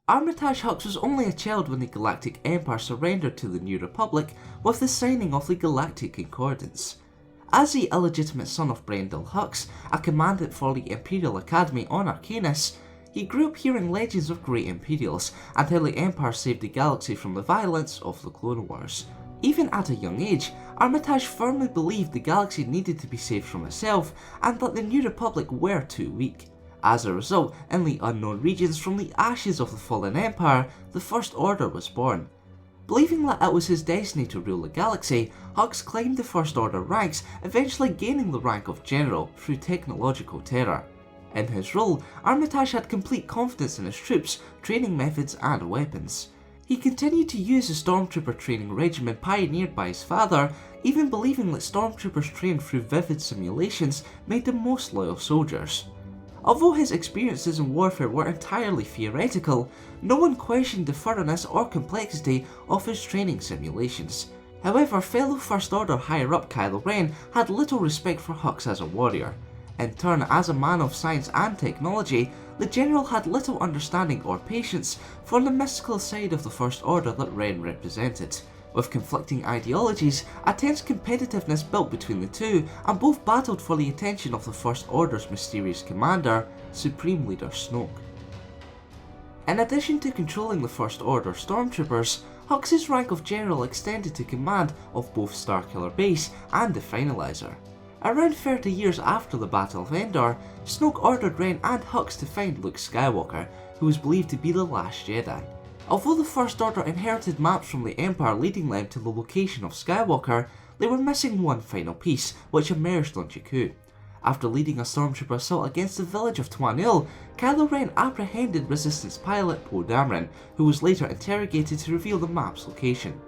Armitage Hux was only a child when the Galactic Empire surrendered to the New Republic with the signing of the Galactic Concordance. As the illegitimate son of Brendol Hux, a commandant for the Imperial Academy on Arkanis, he grew up hearing legends of great Imperials and how the Empire saved the galaxy from the violence of the Clone Wars. Even at a young age, Armitage firmly believed the galaxy needed to be saved from itself and that the New Republic were too weak. As a result, in the unknown regions from the ashes of the fallen Empire, the First Order was born. Believing that it was his destiny to rule the galaxy, Hux climbed the First Order ranks, eventually gaining the rank of General through technological terror. In his role, Armitage had complete confidence in his troops, training methods and weapons. He continued to use the Stormtrooper training regimen pioneered by his father, even believing that Stormtroopers trained through vivid simulations made them most loyal soldiers. Although his experiences in warfare were entirely theoretical, no one questioned the thoroughness or complexity of his training simulations. However, fellow First Order higher-up Kylo Ren had little respect for Hux as a warrior. In turn, as a man of science and technology, the General had little understanding or patience for the mystical side of the First Order that Ren represented. With conflicting ideologies, a tense competitiveness built between the two, and both battled for the attention of the First Order's mysterious commander, Supreme Leader Snoke. In addition to controlling the First Order stormtroopers, Hux's rank of General extended to command of both Starkiller Base and the Finalizer. Around 30 years after the Battle of Endor, Snoke ordered Ren and Hux to find Luke Skywalker, who was believed to be the last Jedi. Although the First Order inherited maps from the Empire leading them to the location of Skywalker, they were missing one final piece, which emerged on Jakku. After leading a stormtrooper assault against the village of Tuanul, Kylo Ren apprehended Resistance pilot Poe Dameron, who was later interrogated to reveal the map's location.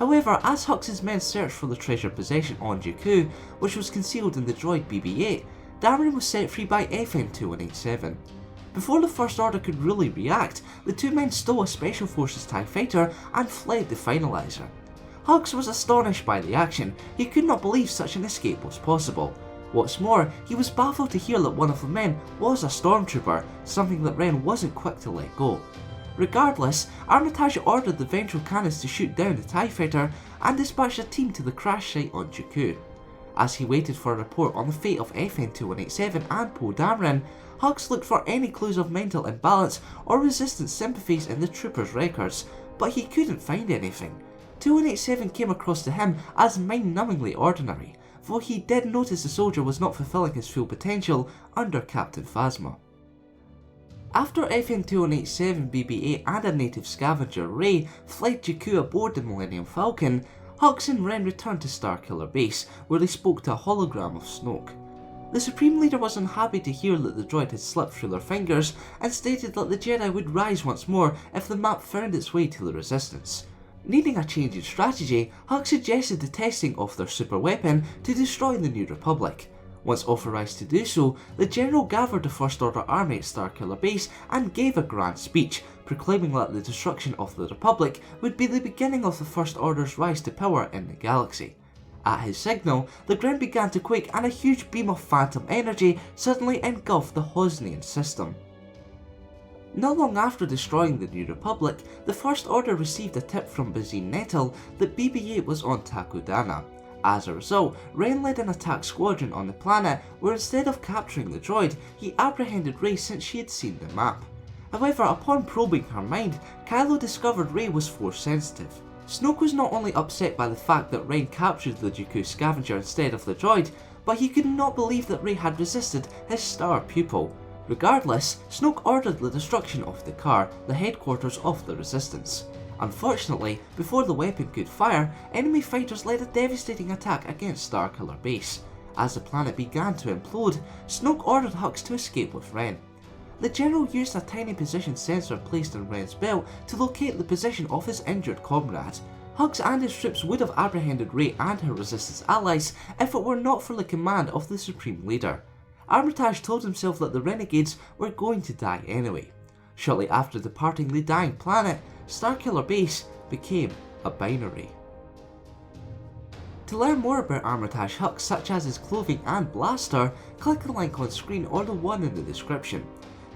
However, as Hux's men searched for the treasure possession on Jakku, which was concealed in the droid BB-8, Dameron was set free by FN-2187. Before the First Order could really react, the two men stole a Special Forces TIE fighter and fled the Finalizer. Hux was astonished by the action. He could not believe such an escape was possible. What's more, he was baffled to hear that one of the men was a stormtrooper, something that Ren wasn't quick to let go. Regardless, Armitage ordered the ventral cannons to shoot down the TIE fighter and dispatched a team to the crash site on Jakku. As he waited for a report on the fate of FN-2187 and Poe Dameron, Hux looked for any clues of mental imbalance or resistance sympathies in the troopers' records, but he couldn't find anything. 2187 came across to him as mind-numbingly ordinary, though he did notice the soldier was not fulfilling his full potential under Captain Phasma. After FN-2187 BB-8 and a native scavenger, Rey, fled Jakku aboard the Millennium Falcon, Hux and Ren returned to Starkiller Base, where they spoke to a hologram of Snoke. The Supreme Leader was unhappy to hear that the droid had slipped through their fingers and stated that the Jedi would rise once more if the map found its way to the Resistance. Needing a change in strategy, Hux suggested the testing of their super weapon to destroy the New Republic. Once authorised to do so, the General gathered the First Order army at Starkiller Base and gave a grand speech, proclaiming that the destruction of the Republic would be the beginning of the First Order's rise to power in the galaxy. At his signal, the ground began to quake and a huge beam of phantom energy suddenly engulfed the Hosnian system. Not long after destroying the New Republic, the First Order received a tip from Bazine Nettle that BB-8 was on Takodana. As a result, Ren led an attack squadron on the planet where instead of capturing the droid, he apprehended Rey since she had seen the map. However, upon probing her mind, Kylo discovered Rey was force sensitive. Snoke was not only upset by the fact that Ren captured the Jakku scavenger instead of the droid, but he could not believe that Rey had resisted his star pupil. Regardless, Snoke ordered the destruction of the car, the headquarters of the Resistance. Unfortunately, before the weapon could fire, enemy fighters led a devastating attack against Starkiller Base. As the planet began to implode, Snoke ordered Hux to escape with Ren. The General used a tiny position sensor placed on Ren's belt to locate the position of his injured comrade. Hux and his troops would have apprehended Rey and her Resistance allies if it were not for the command of the Supreme Leader. Armitage told himself that the renegades were going to die anyway. Shortly after departing the dying planet, Starkiller Base became a binary. To learn more about Armitage Hux, such as his clothing and blaster, click the link on screen or the one in the description.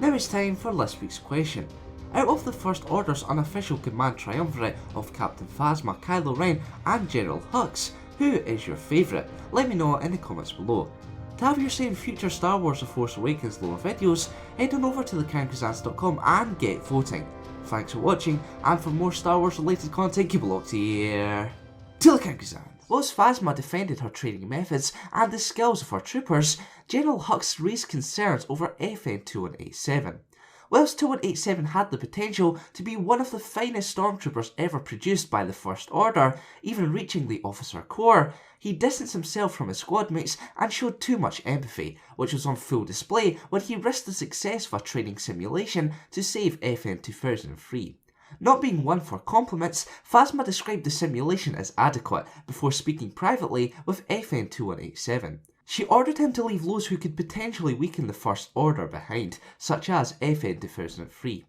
Now it's time for this week's question. Out of the First Order's unofficial command triumvirate of Captain Phasma, Kylo Ren and General Hux, who is your favourite? Let me know in the comments below. To have your say in future Star Wars The Force Awakens lore videos, head on over to thecountcuisance.com and get voting. Thanks for watching, and for more Star Wars related content, keep it locked here to the Count Cuisance. Whilst Phasma defended her training methods and the skills of her troopers, General Hux raised concerns over FN 2187. Whilst 2187 had the potential to be one of the finest stormtroopers ever produced by the First Order, even reaching the officer corps, he distanced himself from his squadmates and showed too much empathy, which was on full display when he risked the success of a training simulation to save FN 2003. Not being one for compliments, Phasma described the simulation as adequate before speaking privately with FN 2187. She ordered him to leave those who could potentially weaken the First Order behind, such as FN 2003.